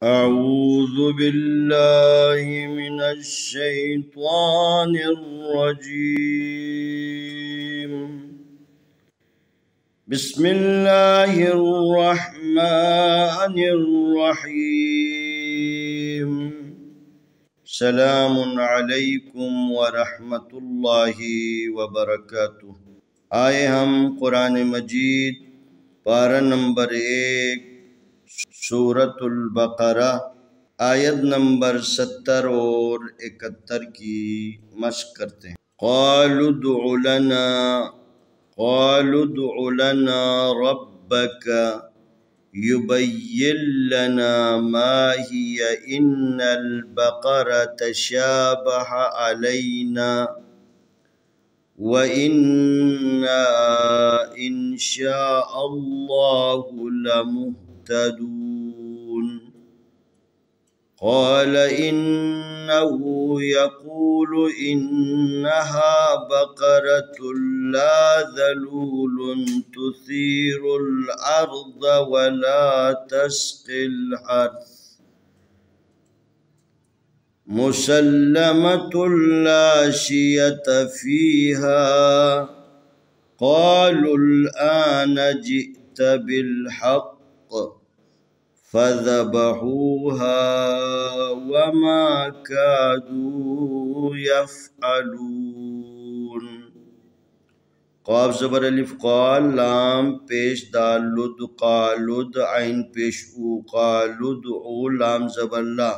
أعوذ بالله من الشيطان الرجيم. بسم الله الرحمن الرحيم. سلام عليكم ورحمة الله وبركاته. आए हम कुरान मजीद पारा नंबर 1 सूरतुल बकरा आयत नंबर 70 और 71 की मश्क करते हैं। क़ालू दुअ लना रब्बक युबय्यिन लना मा हिया इन्नल बकरा तशाबह अलैना व इन्ना इंशाअल्लाहु लमुहतदून। क़ाल इन्नहु यक़ूलु इन्नहा बक़रतुन ला ज़लूलुन तुसीरुल अर्ज़ व ला तस्क़िल हर्थ मुसल्लमतुन ला शियत फ़ीहा। क़ालू अलआन जि'त बिलहक़्क़ फ़ज़बहूहा वमा कादू यफ़अलून। क़ाफ ज़बर अलिफ क़ाल लाम पेश दाल लुद क़ालुद आइन पेश ऊ क़ालुद ऊ लाम ज़बर ला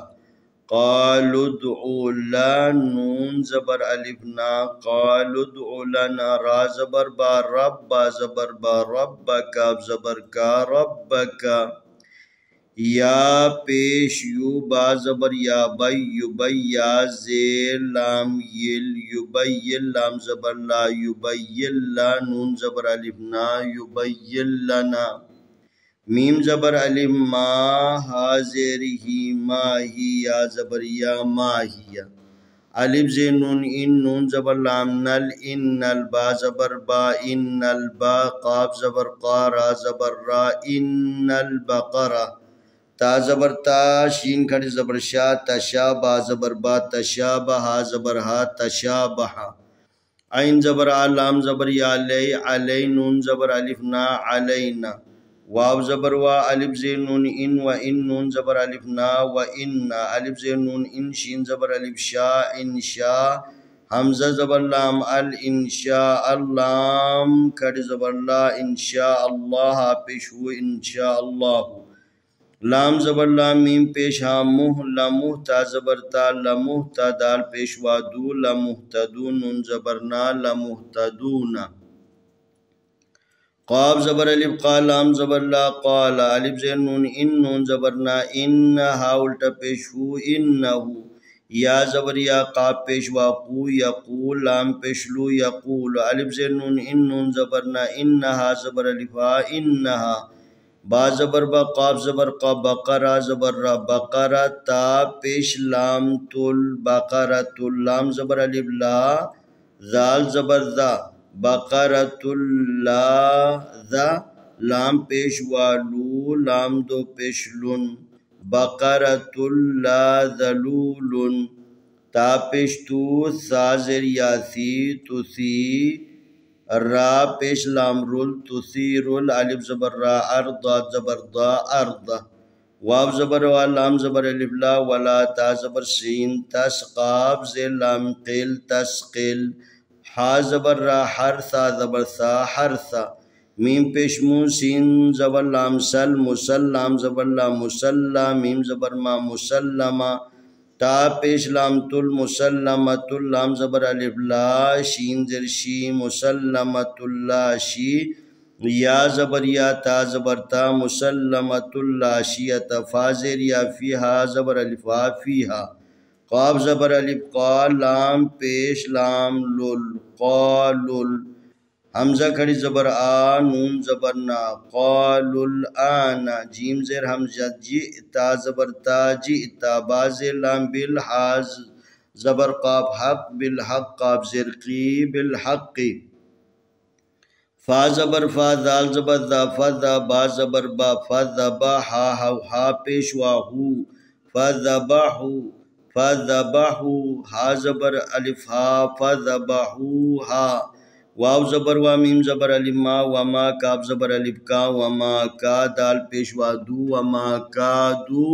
क़ालुद ऊ ला नून ज़बर अलिफ ना क़ालुद ऊ लना रा ज़बर बा रब बा ज़बर बा रब्बा काफ ज़बर का रब्बका या पेश यू बा ज़बर या बय युबय या ज़ेर लाम यिल युबय्यिन लाम ज़बर ला युबय्यिन ला नून ज़बर अलिफ ना युबय्यिन लना मीम ज़बर अलिफ मा हा ज़ेर ही मा ही या ज़बर या मा हिया अलिफ ज़े नून इन नून ज़बर लाम नल इन नल बा ज़बर बा इन नल बा क़ाफ ज़बर क़ा रा ज़बर रा इन नल बक़रा ता ज़बर ता शीन खड़ी ज़बर शा तशा बा ज़बर बा तशा बहा ज़बर हा तशा बहा आइन ज़बर आ लाम ज़बर या अलै नून ज़बर अलिफ ना अलैना वाव ज़बर वा अलिफ ज़े नून इन व इन नून ज़बर अलिफ ना व इन्ना अलिफ ज़े नून इन शीन ज़बर अलिफ शा इंशा हमज़ा ज़बर लाम अल इंशा अल्लाम खड़ी ज़बर ला इंशा अल्लाह पेश हु इंशा अल्लाह लाम ज़बर लाम मीम पेश हा मुह लमुह ता ज़बर ता लमुह ता दाल पेश वा दू लमुहतदून नून ज़बर ना लमुहतदूना क़ाफ ज़बर अलिफ क़ा लाम ज़बर ला क़ाल अलिफ ज़ेर नून इन नून ज़बर ना इन्ना हा उल्टा पेश हु इन्नहु या ज़बर या क़ाफ पेश वा क़ू यक़ूल लाम पेश लू यक़ूल अलिफ ज़ेर नून इन नून ज़बर ना इन्नहा ज़बर अलिफ हा इन्नहा बा ज़बर बा क़ाफ ज़बर क़ा बक़रा ज़बर रा बक़रा ता पेश लाम तुल बक़रतुल लाम ज़बर अलिफ ला ज़ाल ज़बर ज़ा बक़रतुल ला ज़ा लाम पेश वालू लाम दो पेश लुन बक़रतुल ला ज़लूलुन ता पेश तू सा ज़ेर यासी तुसी रा पेश लाम रुल तुसीरुल अलिफ ज़बर रा अर्दा ज़बर दा अर्दा वाव ज़बर वा लाम ज़बर अलिफ ला वला ता ज़बर सीन तस्क़ाफ ज़ेर लाम क़िल तस्क़िल हा ज़बर रा हरसा ज़बर सा हरसा मीम पेश मू सीन ज़बर लाम सल मुसल्लाम ज़बर ला मुसल्ला मीम ज़बर मा मुसल्लमा ता पेश लाम तुल मुसल्लमतुल लाम ज़बर अलिफ ला शीन ज़ेर शी मुसल्लमतुल ला शी या ज़बर या ता ज़बर ता मुसल्लमतुल ला शियत फ़ा ज़ेर या फ़ीहा ज़बर अलिफ हा फ़ीहा क़ाफ ज़बर अलिफ क़ा लाम पेश लाम लुल क़ालुल हमज़ा खड़ी ज़बर आ नून ज़बर ना क़ालुल आना जीम ज़ेर हमज़ा जि'ता ज़बर ता जि'ता बा ज़ेर लाम बिल हाज ज़बर क़ाफ हक़ बिल हक़ क़ाफ ज़ेर क़ी बिल हक़्क़ी फा ज़बर फा दाल ज़बर दा फज़ा बा ज़बर बा फज़बहा हा पेशवा हु फज़बहु फज़बहु हा ज़बर अलिफ हा फज़बहु हा वाव ज़बर वा मीम ज़बर अलिफ मा वमा काफ ज़बर अलिफ का वमा का दाल पेशवा दू वमा का दू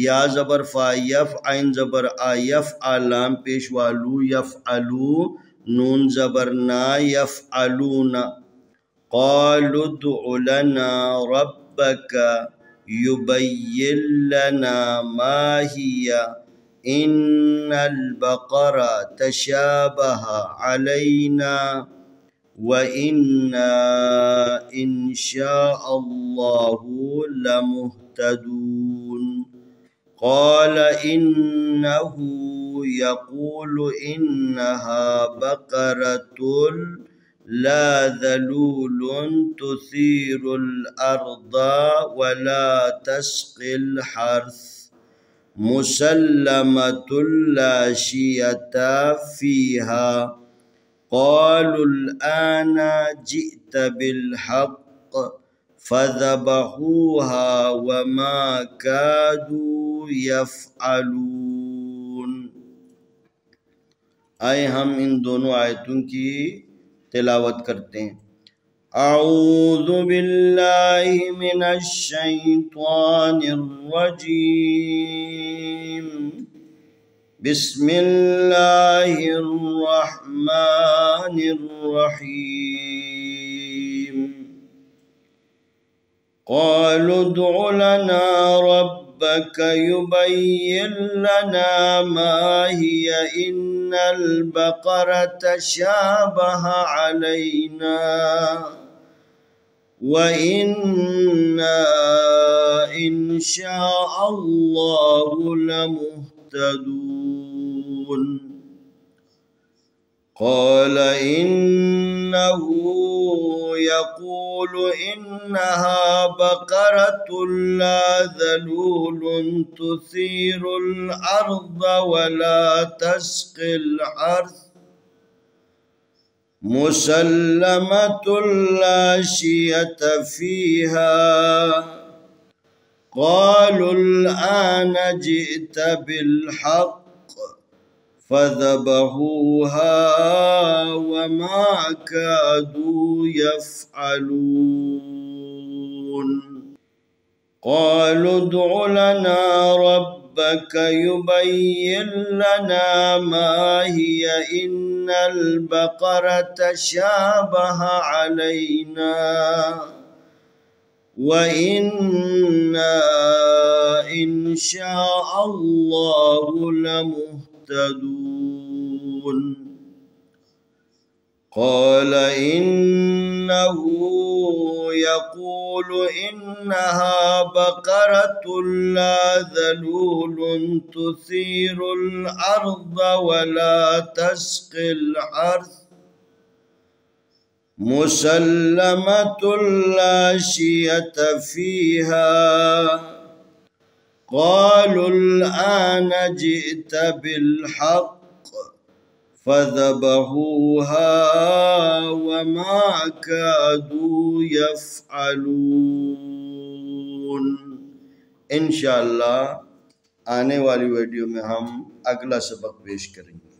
या ज़बर फा यफ आइन ज़बर आ यफ आलाम पेशवा लू यफ अलू नून ज़बर ना यफ अलूना क़ालू उद्उ लना रब्बका युबय्यिन लना मा हिया इन्नल बक़रा तशाबहा अलैना व इन्ना इंशाअल्लाहु लमुहतदून क़ाल इन्नहु यक़ूलु इन्नहा बक़रतुन ला ज़लूलुन तुसीरुल अर्दा वला तस्क़िल हर्स मुसल्लमतुन ला शियता फ़ीहा क़ालू अलआन जिअत बिलहक़्क़ फ़ज़बहूहा वमा कादू यफ़अलून। आए हम इन दोनों आयतों की तिलावत करते हैं। अऊज़ु बिल्लाहि मिनश शैतानिर रजीम बिस्मिल्लाहिर रहमानिर रहीम क़ालू उद्उ लना रब्बक युबय्यिन लना मा हिया इन्नल बक़रा तशाबहा अलैना व इन्ना इंशाअल्लाहु लमुहतदून क़ाल इन्नहु यक़ूलु इन्नहा बक़रतुन ला ज़लूलुन तुसीरुल अर्दा वला तस्क़िल हर्स मुसल्लमतुन ला शियत फ़ीहा क़ालू अलआन जिअत बिलहक़्क़ फ़ज़बहूहा वमा कादू यफ़अलून क़ालू उद्उ लना रब्बक युबय्यिन लना मा हिया इन्नल बक़रा तशाबहा अलैना व इन्ना इंशाअल्लाहु लमुहतदून क़ाल इन्नहु यक़ूलु इन्नहा बक़रतुन ला ज़लूलुन तुसीरुल अर्दा वला तस्क़िल हर्स मुसल्लमतुन ला शियत फ़ीहा क़ालू अलआन जिअत बिलहक़्क़ फ़ज़बहूहा वमा कादू यफ़अलून। इंशाअल्लाह आने वाली वीडियो में हम अगला सबक पेश करेंगे।